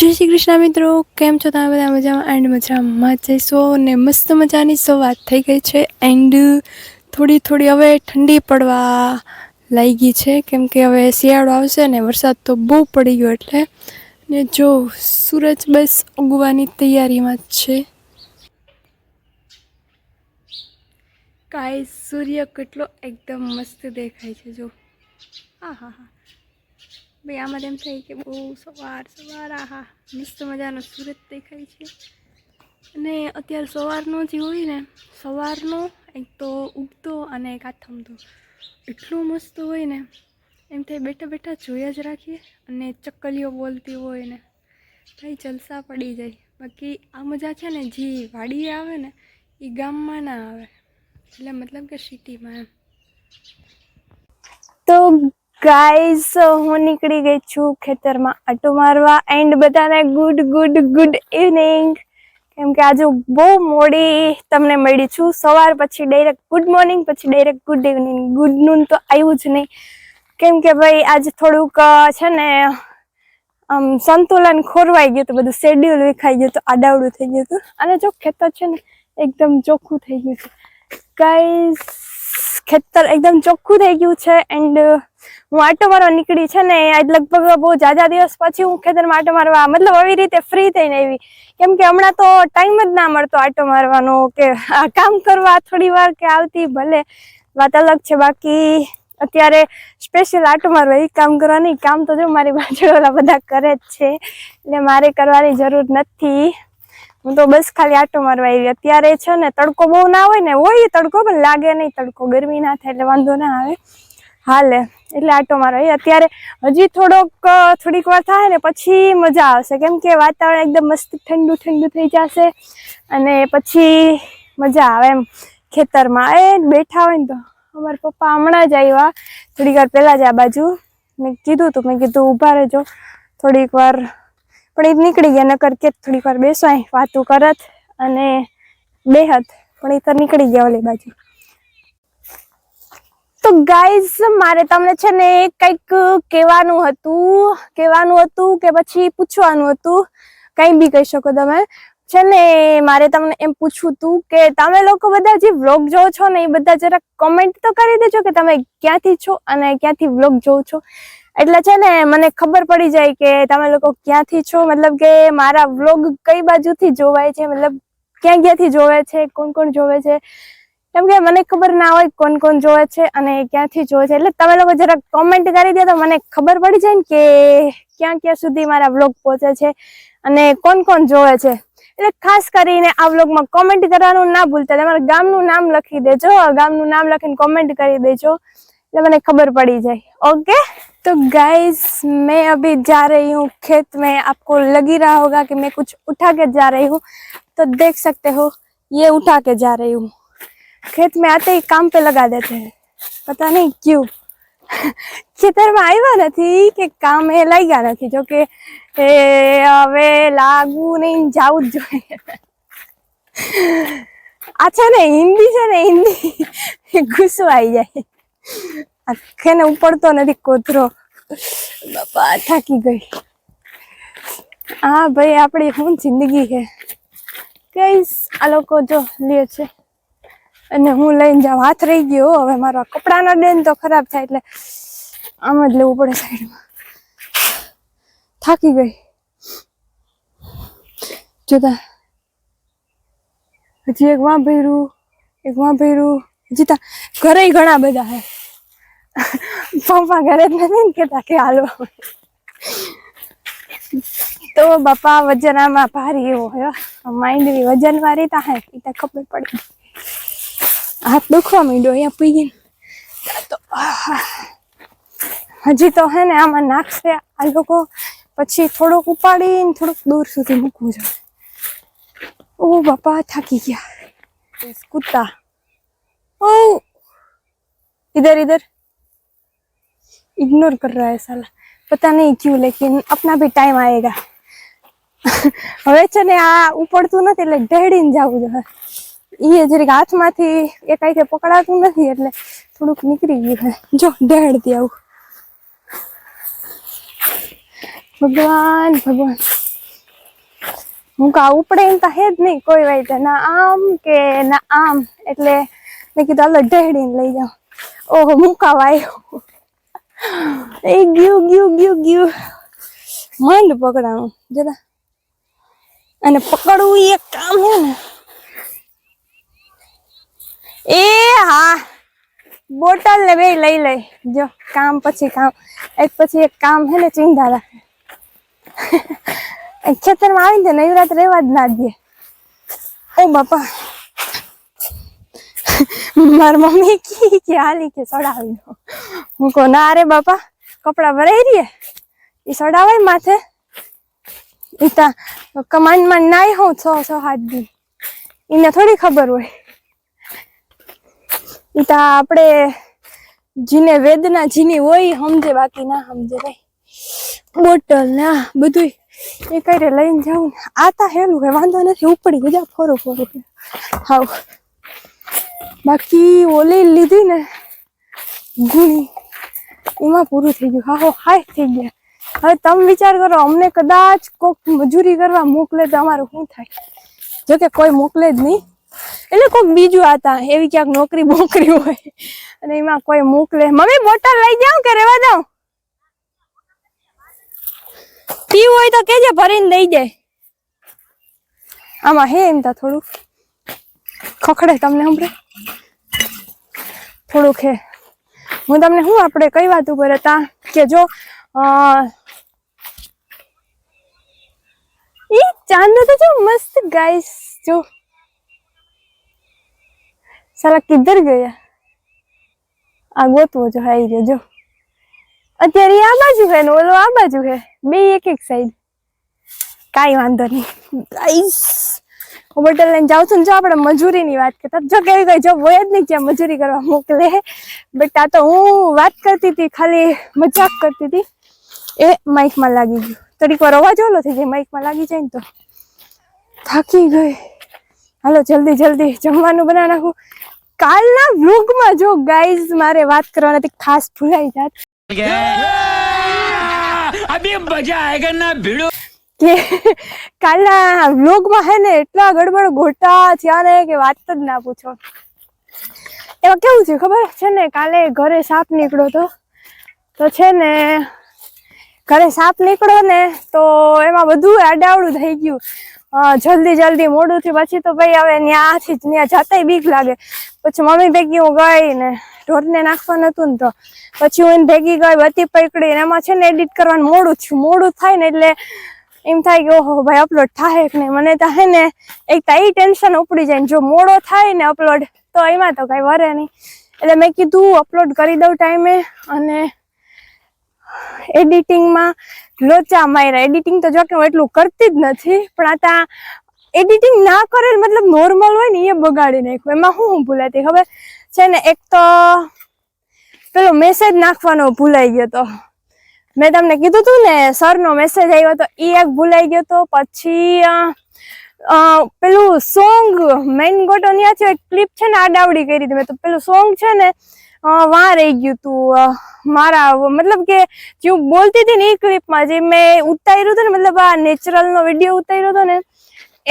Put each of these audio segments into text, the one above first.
जय श्री कृष्ण मित्रों, केम छो तमे बधा मजामां एंड मजामां जईशो ने मस्त मजानी सवार થઈ ગઈ છે एंड થોડી થોડી હવે ઠંડી પડવા લાગી છે કેમ કે હવે શિયાળો આવશે ને વરસાદ તો બહુ પડી ગયો એટલે ને જો સૂરજ બસ ઉગવાની તૈયારીમાં છે। ગાઈસ સૂર્ય કેટલો એકદમ મસ્ત દેખાય છે જો। આહા હા ભાઈ આમાં એમ થાય કે બહુ સવાર સવાર આહા મસ્ત મજાનો સૂરજ દેખાય છે। અને અત્યારે સવારનો જે હોય ને સવારનો એક તો ઉગતો અને એક આથમતો એટલો મસ્ત હોય ને એમ થાય બેઠા બેઠા જોયા જ રાખીએ અને ચક્કલીઓ બોલતી હોય ને ભાઈ જલસા પડી જાય। બાકી આ મજા છે ને જે વાડીએ આવે ને એ ગામમાં ના આવે, એટલે મતલબ કે સિટીમાં એમ। તો ગાઈઝ હું નીકળી ગઈ છું ખેતરમાં આટો મારવા એન્ડ બધાને ગુડ ગુડ ગુડ ઇવનિંગ, કેમ કે આજે બહુ મોડી તમને મળી છું। સવાર પછી ડાયરેક્ટ ગુડ મોર્નિંગ, પછી direct good evening, good noon તો આવ્યું જ નહીં કેમ કે ભાઈ આજે થોડુંક છે ને સંતુલન ખોરવાઈ ગયું હતું, બધું શેડ્યુલ વિખાઈ ગયું હતું, આડાવડું થઈ ગયું હતું। અને જો ખેતર છે ને એકદમ ચોખ્ખું થઈ ગયું છે ગાઈઝ, ખેતર એકદમ ચોખ્ખું થઈ ગયું છે એન્ડ હું આટો મારવા નીકળી છે ને આજ લગભગ બહુ જાજા દિવસ પછી હું ખેતરમાં આટો મારવા મતલબ આવી રીતે ફ્રી થઈને આવી, કેમ કે હમણાં તો ટાઈમ જ ના મળતો આટો મારવાનો કે આ કામ કરવા થોડી વાર કે આવતી ભલે વાત અલગ છે, બાકી અત્યારે સ્પેશિયલ આટો મારવા એ કામ કરવાની, કામ તો જો મારી બાજુવાળા બધા કરે જ છે એટલે મારે કરવાની જરૂર નથી। હું તો બસ ખાલી આટો મારવા આવી। અત્યારે છે ને તડકો બહુ ના હોય ને, હોય તડકો પણ લાગે નહીં તડકો, ગરમી ના થાય એટલે વાંધો ના આવે હાલે, એટલે આટો મારવા આવી। અત્યારે હજી થોડીક વાર થાય ને પછી મજા આવશે કેમ કે વાતાવરણ એકદમ મસ્ત ઠંડુ ઠંડુ થઈ જશે અને પછી મજા આવે એમ ખેતરમાં એ બેઠા હોય ને તો। અમારા પપ્પા હમણાં જ આવ્યા થોડીક વાર પહેલા જ આ બાજુ, મેં કીધું ઊભા રહેજો થોડીક વાર, પણ એ નીકળી ગયા, નકર કે થોડીક વાર બેસાય વાતું કરત અને બેહત, પણ એ તો નીકળી ગયા ઓલી બાજુ। તો ગાઈઝ મારે તમને છે ને કંઈક કહેવાનું હતું કે પછી પૂછવાનું હતું, કંઈ બી કહી શકો તમે। છે ને મારે તમને એમ પૂછવું હતું કે તમે લોકો બધા જે વ્લોગ જોવો છો ને એ બધા જરાક કોમેન્ટ તો કરી દેજો કે તમે ક્યાંથી છો અને ક્યાંથી વ્લોગ જોવો છો, એટલે છે ને મને ખબર પડી જાય કે તમે લોકો ક્યાંથી છો, મતલબ કે મારા વ્લોગ કઈ બાજુથી જોવાય છે, મતલબ ક્યાં ક્યાંથી જોવે છે, કોણ કોણ જોવે છે, કેમ કે મને ખબર ના હોય કોણ કોણ જોવે છે અને ક્યાંથી જોવે છે, એટલે તમે લોકો જરાક કોમેન્ટ કરી દો તો મને ખબર પડી જાય ને કે ક્યાં ક્યાં સુધી મારા વ્લોગ પહોંચે છે અને કોણ કોણ જોવે છે। એટલે ખાસ કરીને આ વ્લોગમાં કોમેન્ટ કરવાનું ના ભૂલતા, તમારા ગામનું નામ લખી દેજો, ગામનું નામ લખીને કોમેન્ટ કરી દેજો એટલે મને खबर पड़ी जाए। ओके तो गाइस मैं अभी जा रही हूँ खेत में, आपको लग ही रहा होगा कि मैं कुछ उठा के जा रही हूँ, तो देख सकते हो ये उठा के जा रही हूँ। खेत में आते ही काम पे लगा देते हैं, पता नहीं क्यों। ખેતરમાં આવ્યા નથી કે કામે લાગ્યા નથી, જો કે હવે લાગવું નહીં, જવું જ જોઈએ। આ છે ને હિન્દી ગુસ્સો આવી જાય, આખેને ઉપડતો નથી કોતરો, બાપા થાકી ગઈ। હા ભાઈ આપણી શું જિંદગી છે ગાઈસ, આ લોકો જો લે છે અને હું લઈને જાઉં, હાથ રહી ગયો હવે મારો, કપડાનો ડેન તો ખરાબ થાય એટલે આમ જ લેવું પડે સાઈડમાં, થાકી ગઈ। જોતા હજી એક વાં ભર્યું, જીતા ઘરે ઘણા બધા હે, પપ્પા ઘરે જ નથી ને કેતા કે હાલવા, તો બાપા વજન આમાં ભારી એવો હે, માઇન્ડ વજન વાળી તા હે એ તો ખબર પડી, હાથ દુખવા માંડ્યો અહીંયા પી તો હજી તો હે ને આમાં નાખશે આ લોકો, પછી થોડુંક ઉપાડીને થોડુંક દૂર સુધી મૂકવું જોઈએ। ओ बापा थकी गया, कुत्ता ओ इधर इधर इग्नोर कर रहा है साला, पता नहीं क्यों, लेकिन अपना भी टाइम आएगा। હવે છે ને આ ઉપડતું નથી એટલે ઢેડીને જવું જોઈએ, એ જરીક હાથમાંથી એકાઈથી પકડાતું નથી એટલે થોડુંક નીકળી ગયું છે, જો ઢેડતી આવું। ભગવાન ભગવાન હું કા ઉપડે એમ તો હે જ નહીં કોઈ વાય ના આમ કે ના આમ, એટલે મેં કીધું હાલો ઢેડીને લઈ જાઉં. ઓહો મુકાવા આવ્યો એ ગયું ગયું ગયું ગયું માંડ પકડાણું જરા, અને પકડવું એક કામ હે ને. એ હા બોટલ ને બે લઈ લઈ જો, કામ પછી કામ, એક પછી એક કામ હે ને ચિંતા રાખે. ખેતરમાં આવીને નવરાત રહેવા જ ના દે. ઓ બાપા મારી મમ્મી કે હાલી કે સડાવી દો. હું કહું ના રે બાપા કપડા ભરાઈ રહીએ એ સડાવાય માથે. ઈતા કમાન્ડમાં નાય હું 6-7 દી, એને થોડી ખબર હોય. ઈતા આપણે જીને વેદના જીની હોય સમજે, બાકી ના સમજે ભાઈ. બોટલ ના બધું એ કરે લઈને જાઉં. આતા હેલું હે વાંધો નથી, ઉપડી ગયા ફોરો ફોરો હાવ. બાકી ઓલી લીધી ને ગુણી એમાં પૂરું થઈ ગયું. હા હાય થઈ ગયા. હવે તમે વિચાર કરો, અમને કદાચ કોક મજૂરી કરવા મોકલે તો અમારું શું થાય? જોકે કોઈ મોકલે જ નહીં, એટલે કોઈક બીજું આતા એવી ક્યાંક નોકરી બોકરી હોય અને એમાં કોઈ મોકલે. મમ્મી બોટલ લઈ જાઉં કે રેવા દઉં? પીવું હોય તો કેજે, ભરીને લઈ જાય. આમાં હે એમ તા થોડું ખખડે, તમને સાંભળે થોડુંક હે. હું તમને શું આપણે કઈ વાત ઉપર હતા કે જો ઈ ચાંદો તો જો મસ્ત ગાઈસ, જો સાલા કિધર ગયા આ ગોતવો જો આવી રહ્યો. જો અત્યારે આ બાજુ હે ને ઓલો આ બાજુ હે, બે એક એક સાઈડ. કાઈ વાંધો નહીં ગાઈસ, બોટલ લઈને જાઉં છું ને. જો આપણે મજૂરીની વાત કરતા, જો કેવી ગઈ જો હોય જ નહીં ક્યાં મજૂરી કરવા મોકલે. બટ આ તો હું વાત કરતી હતી, ખાલી મજાક કરતી હતી. એ માઇકમાં લાગી ગયું. થોડીક વાર અવાજ ઓલો થઈ જાય માઇકમાં લાગી જાય ને તો. થાકી ગઈ. હાલો જલ્દી જલ્દી જમવાનું બનાવી નાખું. કાલના વ્લોગમાં જો ગાઈઝ મારે વાત કરવાની ખાસ ભૂલાઈ જાત અભી મજા આયેગા ના ભીડો કે કાલના વ્લોગમાં હે ને એટલા ગડબડ ગોટા થયા ને કે વાત જ ના પૂછો. એમાં કેવું છે ખબર છે ને, કાલે ઘરે સાપ નીકળ્યો તો છે ને, ઘરે સાપ નીકળ્યો ને તો એમાં બધું આડાવડું થઈ ગયું. જલ્દી જલ્દી મોડું થયું. પછી તો ભાઈ હવે ત્યાંથી ત્યાં જતાય બીક લાગે. પછી મમ્મી ભેગી હું ગઈ ને ઢોરને નાખવાનું હતું ને તો પછી હું એને ભેગી ગઈ, બત્તી પકડી ને એમાં છે ને એડિટ કરવાનું મોડું થયું. મોડું થાય ને એટલે એમ થાય કે ઓહો ભાઈ અપલોડ થાય કે નહીં. મને તો હે ને એક તો એ ટેન્શન ઉપડી જાય જો મોડો થાય ને અપલોડ, તો એમાં તો કઈ વરે નહીં. એટલે મેં કીધું અપલોડ કરી દઉં ટાઈમે. અને એડિટિંગમાં લોચા માર્યા. એડિટિંગ તો જો કે હું એટલું કરતી જ નથી, પણ આ તા એડિટિંગ ના કરે મતલબ નોર્મલ હોય ને એ બગાડી નાખ્યું. એમાં હું ભૂલાતી ખબર છે ને, એક તો પેલો મેસેજ નાખવાનો ભૂલાઈ ગયો તો. મેં તમને કીધું તું ને સરનો મેસેજ આવ્યો તો એ એક ભૂલાઈ ગયો તો. પછી પેલું સોંગ મેઇન ગોટો ત્યાંથી એક ક્લિપ છે ને આડાવડી કરી હતી મેં તો. પેલું સોંગ છે ને વાં રહી ગયું તું મારા, મતલબ કે જે હું બોલતી હતી ને એ ક્લિપમાં જે મેં ઉતાર્યું હતું ને, મતલબ આ નેચરલનો વિડીયો ઉતાર્યો હતો ને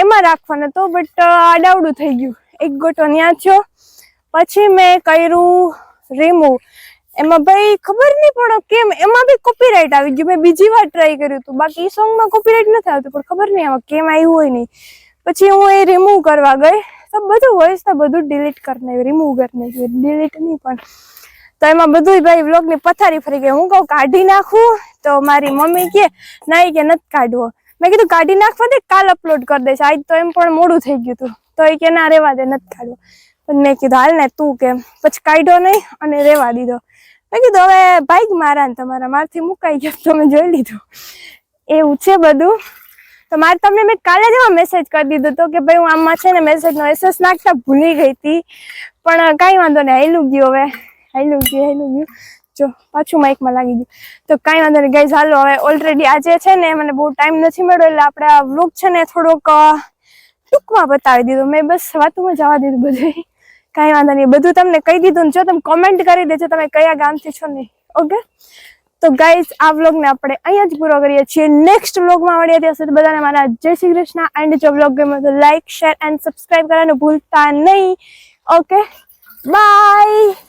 એમાં રાખવાનો હતો. બટ આડાવડું થઈ ગયું, એક ગોટો ત્યાં થયો. પછી મેં કર્યું રિમૂવ. એમાં ભાઈ ખબર નહીં પણ કેમ એમાં બી કોપીરાઇટ આવી ગયું. મેં બીજી વાર ટ્રાય કર્યું હતું, બાકી એ સોંગમાં કોપીરાઇટ નથી આવતું, પણ ખબર નહીં આમાં કેમ આવ્યું હોય નહીં. પછી હું એ રિમૂવ કરવા ગઈ તો બધું વોઇસ તો બધું ડિલીટ કરી નાખ્યું, રિમૂવ કરી નાખ્યું, ડિલીટ નહીં પણ. તો એમાં બધું ભાઈ વ્લોગની પથારી ફરી ગઈ. હું કહું કાઢી નાખું તો મારી મમ્મી કે નહીં કે નથી કાઢવો. મેં કીધું કાઢી નાખવા દે, કાલ અપલોડ કરી દઈશ. આજ તો એમ પણ મોડું થઈ ગયું હતું તો એ કે ના રેવા દે નથી કાઢવો. પણ મેં કીધું હાલ ને તું કેમ, પછી કાઢ્યો નહીં અને રેવા દીધો. મેં કીધું હવે બાઈક મારા ને તમારા મારથી મુકાઈ ગયો તમે જોઈ લીધું. એવું છે બધું. તો મારે તમને મેં કાલે જ એમાં મેસેજ કરી દીધો હતો કે ભાઈ હું આમાં છે ને મેસેજનો એસએસ નાખતા ભૂલી ગઈ હતી, પણ કાંઈ વાંધો નહીં, હાલ્યું ગયું હવે, હાલ્યું ગયું. જો પાછું માઇકમાં લાગી ગયું તો કાંઈ વાંધો નહીં ગાઈઝ. હાલો હવે ઓલરેડી આજે છે ને મને બહુ ટાઈમ નથી મળ્યો એટલે આપણે આ વ્લોગ છે ને થોડોક ટૂંકમાં બતાવી દીધો. મેં બસ વાતોમાં જવા દીધું બધું. કાંઈ વાંધો નહીં, બધું તમને કહી દીધું ને. જો તમે કોમેન્ટ કરી દેજો તમે કયા ગામથી છો નહીં. ઓકે તો ગાઈઝ આ વ્લોગને આપણે અહીંયા જ પૂરો કરીએ છીએ. નેક્સ્ટ વ્લોગમાં મળીએ ત્યાં સુધી બધાને મારા જય શ્રી કૃષ્ણ. એન્ડ જો વ્લોગ ગમ્યો તો લાઈક શેર એન્ડ સબસ્ક્રાઇબ કરવાનું ભૂલતા નહીં. Okay bye.